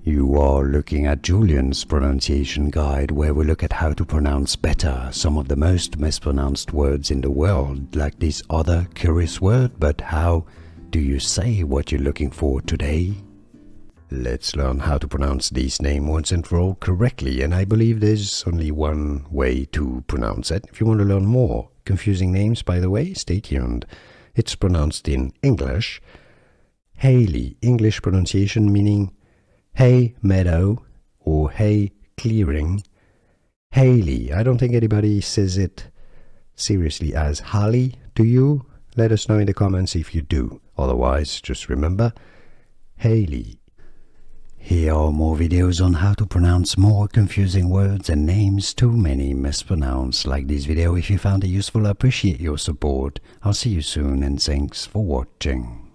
You are looking at Julian's pronunciation guide, where we look at how to pronounce better some of the most mispronounced words in the world, like this other curious word. But how do you say what you're looking for today? Let's learn how to pronounce these names once and for all correctly, and I believe there's only one way to pronounce it. If you want to learn more confusing names, by the way, stay tuned. It's pronounced in English, Haley, English pronunciation meaning hay meadow or hay clearing. Haley, I don't think anybody says it seriously as Holly, do you? Let us know in the comments if you do. Otherwise, just remember, Haley. Here are more videos on how to pronounce more confusing words and names too many mispronounced. Like this video if you found it useful. I appreciate your support. I'll see you soon and thanks for watching.